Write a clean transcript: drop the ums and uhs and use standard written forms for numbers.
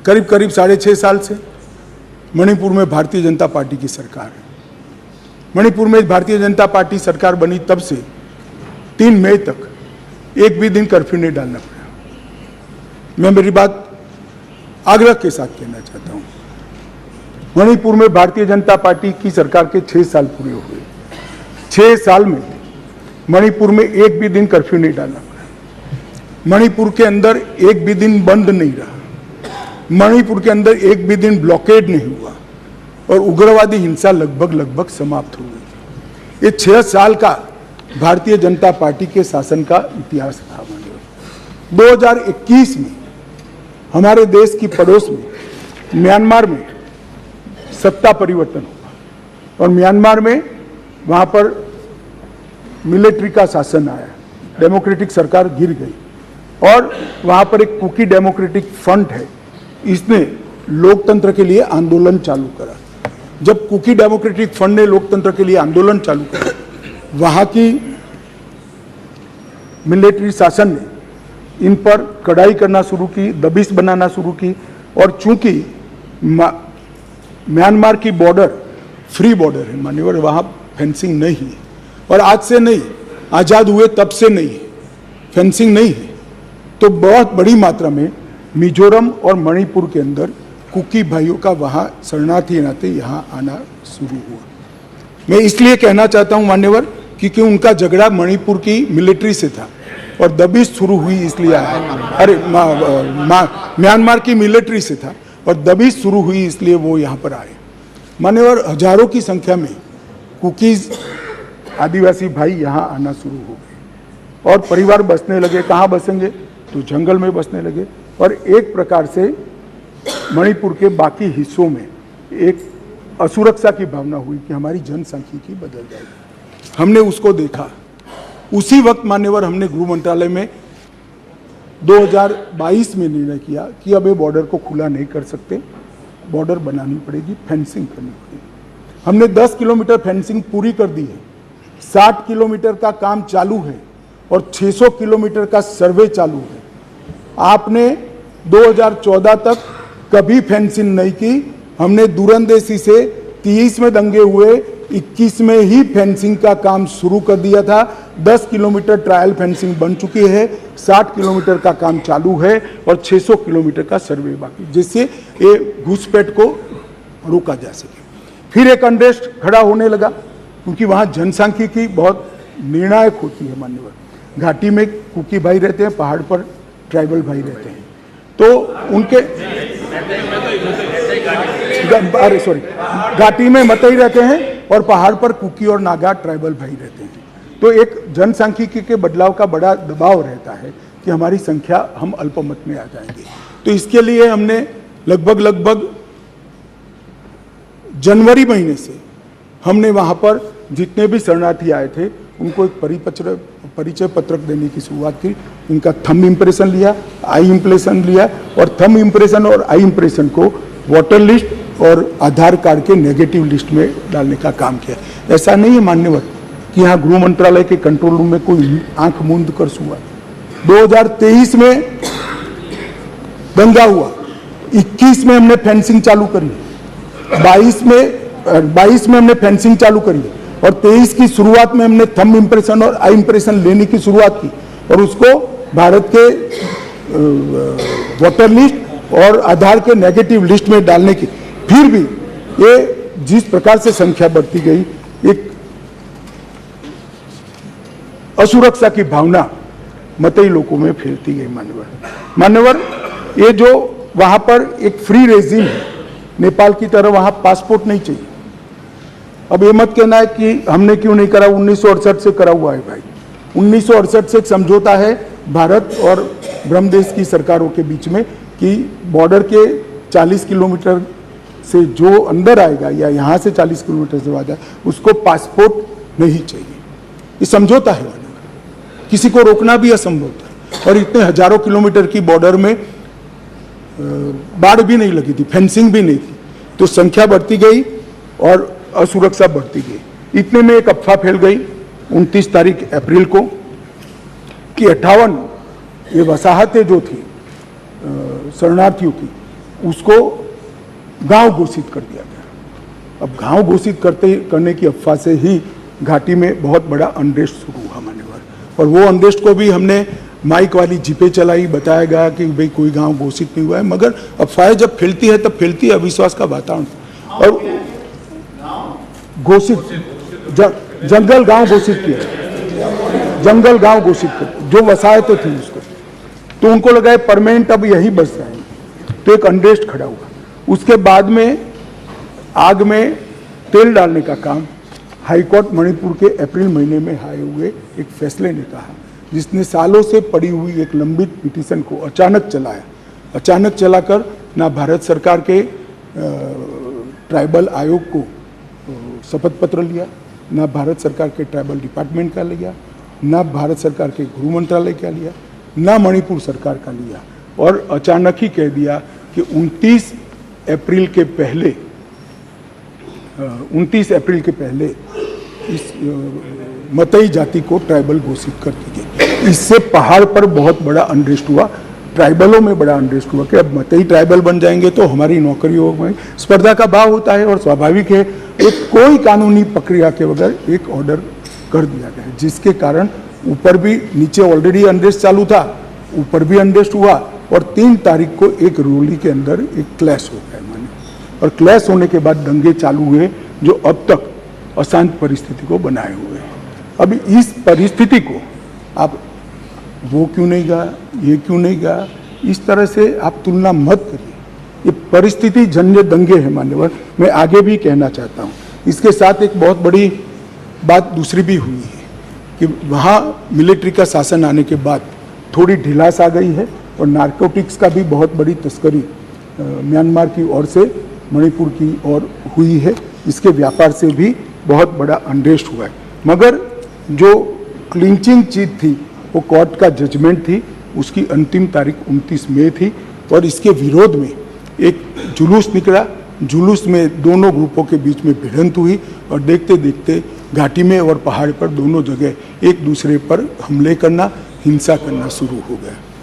करीब करीब 6.5 साल से मणिपुर में भारतीय जनता पार्टी की सरकार है। मणिपुर में भारतीय जनता पार्टी सरकार बनी तब से 3 मई तक एक भी दिन कर्फ्यू नहीं डालना पड़ा। मैं मेरी बात आग्रह के साथ कहना चाहता हूं, मणिपुर में भारतीय जनता पार्टी की सरकार के 6 साल पूरे हो गए। 6 साल में मणिपुर में एक भी दिन कर्फ्यू नहीं डालना पड़ा। मणिपुर के अंदर एक भी दिन बंद नहीं रहा। मणिपुर के अंदर एक भी दिन ब्लॉकेड नहीं हुआ और उग्रवादी हिंसा लगभग समाप्त हो गई। ये 6 साल का भारतीय जनता पार्टी के शासन का इतिहास था। 2021 में हमारे देश की पड़ोस में म्यांमार में सत्ता परिवर्तन हुआ और म्यांमार में वहां पर मिलिट्री का शासन आया, डेमोक्रेटिक सरकार गिर गई और वहां पर एक कुकी डेमोक्रेटिक फ्रंट है, इसने लोकतंत्र के लिए आंदोलन चालू करा। जब कुकी डेमोक्रेटिक फ्रंट ने लोकतंत्र के लिए आंदोलन चालू करा, वहां की मिलिट्री शासन ने इन पर कड़ाई करना शुरू की, दबिश बनाना शुरू की और चूंकि म्यांमार की बॉर्डर फ्री बॉर्डर है मान्यवर, वहां फेंसिंग नहीं है और आज से नहीं, आजाद हुए तब से नहीं है, फेंसिंग नहीं है, तो बहुत बड़ी मात्रा में मिजोरम और मणिपुर के अंदर कुकी भाइयों का वहां शरणार्थी नाते यहां आना शुरू हुआ। मैं इसलिए कहना चाहता हूं मान्यवर, क्योंकि उनका झगड़ा मणिपुर की मिलिट्री से था और दबिश शुरू हुई इसलिए आया। अरे म्यांमार की मिलिट्री से था और दबिश शुरू हुई इसलिए वो यहाँ पर आए। मान्यवर, हजारों की संख्या में कुकीज आदिवासी भाई यहाँ आना शुरू हो गए और परिवार बसने लगे। कहाँ बसेंगे? तो जंगल में बसने लगे और एक प्रकार से मणिपुर के बाकी हिस्सों में एक असुरक्षा की भावना हुई कि हमारी जनसांख्यिकी बदल जाएगी। हमने उसको देखा। उसी वक्त मान्यवर हमने गृह मंत्रालय में 2022 में निर्णय किया कि अब ये बॉर्डर को खुला नहीं कर सकते, बॉर्डर बनानी पड़ेगी, फेंसिंग करनी पड़ेगी। हमने 10 किलोमीटर फेंसिंग पूरी कर दी है, 60 किलोमीटर का काम चालू है और 600 किलोमीटर का सर्वे चालू है। आपने 2014 तक कभी फेंसिंग नहीं की। हमने दूरंदेशी से 30 में दंगे हुए, 21 में ही फेंसिंग का काम शुरू कर दिया था। 10 किलोमीटर ट्रायल फेंसिंग बन चुकी है, 60 किलोमीटर का काम चालू है और 600 किलोमीटर का सर्वे बाकी, जिससे ये घुसपैठ को रोका जा सके। फिर एक अनरेस्ट खड़ा होने लगा क्योंकि वहाँ जनसांख्यिकी बहुत निर्णायक होती है मान्यवर। घाटी में कुकी भाई रहते हैं, पहाड़ पर ट्राइबल भाई रहते हैं, तो उनके घाटी में मतई रहते हैं और पहाड़ पर कुकी और नागा ट्राइबल भाई रहते हैं। तो एक जनसांख्यिकी के बदलाव का बड़ा दबाव रहता है कि हमारी संख्या, हम अल्पमत में आ जाएंगे। तो इसके लिए हमने लगभग जनवरी महीने से हमने वहाँ पर जितने भी शरणार्थी आए थे उनको एक परिचय पत्रक देने की शुरुआत की। उनका थंब इम्प्रेशन लिया, आई इम्प्रेशन लिया और थंब इम्प्रेशन और आई इम्प्रेशन को वोटर लिस्ट और आधार कार्ड के नेगेटिव लिस्ट में डालने का काम किया। ऐसा नहीं है मान्यवर कि यहाँ गृह मंत्रालय के कंट्रोल रूम में कोई आंख मूंद कर हुआ। 2023 में दंगा हुआ, 21 में हमने फेंसिंग चालू करी, 22 में हमने फेंसिंग चालू करी और 23 की शुरुआत में हमने थंब इम्प्रेशन और आई इम्प्रेशन लेने की शुरुआत की और उसको भारत के वोटर लिस्ट और आधार के नेगेटिव लिस्ट में डालने की। फिर भी ये जिस प्रकार से संख्या बढ़ती गई, एक असुरक्षा की भावना मतई लोगों में फैलती गई मान्यवर। ये जो वहां पर एक फ्री रेजिम है, नेपाल की तरह वहां पासपोर्ट नहीं चाहिए। अब ये मत कहना है कि हमने क्यों नहीं करा, 1968 से करा हुआ है भाई। 1968 से एक समझौता है भारत और ब्रह्मदेश की सरकारों के बीच में कि बॉर्डर के 40 किलोमीटर से जो अंदर आएगा या यहाँ से 40 किलोमीटर से आएगा उसको पासपोर्ट नहीं चाहिए। ये समझौता है, किसी को रोकना भी असंभव था। और इतने हजारों किलोमीटर की बॉर्डर में बाढ़ भी नहीं लगी थी, फेंसिंग भी नहीं थी, तो संख्या बढ़ती गई और असुरक्षा बढ़ती गई। इतने में एक अफवाह फैल गई 29 तारीख अप्रैल को कि 58 ये वसाहतें जो थी शरणार्थियों की, उसको गांव घोषित कर दिया गया। अब गांव घोषित करने की अफवाह से ही घाटी में बहुत बड़ा अनरेस्ट शुरू हुआ मान्यवर, और वो अनरेस्ट को भी हमने माइक वाली जीपे चलाई, बताया गया कि भाई कोई गांव घोषित नहीं हुआ है, मगर अफवाहें जब फैलती है तब फैलती है अविश्वास का वातावरण। और घोषित जंगल गांव घोषित किया, जंगल गांव घोषित कर जो वसाहतें थी उसको, तो उनको लगा है परमानेंट अब यही बस जाएंगे, तो एक अनरेस्ट खड़ा हुआ। उसके बाद में आग में तेल डालने का काम हाईकोर्ट मणिपुर के अप्रैल महीने में आए हुए एक फैसले ने कहा, जिसने सालों से पड़ी हुई एक लंबित पिटीशन को अचानक चलाया। अचानक चलाकर ना भारत सरकार के ट्राइबल आयोग को शपथ पत्र लिया, ना भारत सरकार के ट्राइबल डिपार्टमेंट का लिया, ना भारत सरकार के गृह मंत्रालय का लिया, ना मणिपुर सरकार का लिया, और अचानक ही कह दिया कि 29 अप्रैल के पहले इस मतई जाति को ट्राइबल घोषित कर दी गई। इससे पहाड़ पर बहुत बड़ा अनरेस्ट हुआ, ट्राइबलों में बड़ा अनरेस्ट हुआ कि अब मतई ट्राइबल बन जाएंगे तो हमारी नौकरियों में स्पर्धा का भाव होता है, और स्वाभाविक है एक कोई कानूनी प्रक्रिया के बगैर एक ऑर्डर कर दिया गया, जिसके कारण ऊपर भी नीचे ऑलरेडी अनरेस्ट चालू था, ऊपर भी अनरेस्ट हुआ, और 3 तारीख को एक रोली के अंदर एक क्लैश हो गया माने, और क्लैश होने के बाद दंगे चालू हुए जो अब तक अशांत परिस्थिति को बनाए हुए हैं। अभी इस परिस्थिति को आप वो क्यों नहीं गया, ये क्यों नहीं गया, इस तरह से आप तुलना मत करिए। ये परिस्थिति जन्य दंगे हैं मान्यवर, मैं आगे भी कहना चाहता हूँ। इसके साथ एक बहुत बड़ी बात दूसरी भी हुई है कि वहाँ मिलिट्री का शासन आने के बाद थोड़ी ढिलास आ गई है, और नारकोटिक्स का भी बहुत बड़ी तस्करी म्यांमार की ओर से मणिपुर की ओर हुई है। इसके व्यापार से भी बहुत बड़ा अनरेस्ट हुआ है, मगर जो क्लिंचिंग चीज थी वो कोर्ट का जजमेंट थी, उसकी अंतिम तारीख 29 मई थी, और इसके विरोध में एक जुलूस निकला। जुलूस में दोनों ग्रुपों के बीच में भिड़ंत हुई, और देखते देखते घाटी में और पहाड़ पर दोनों जगह एक दूसरे पर हमले करना, हिंसा करना शुरू हो गया।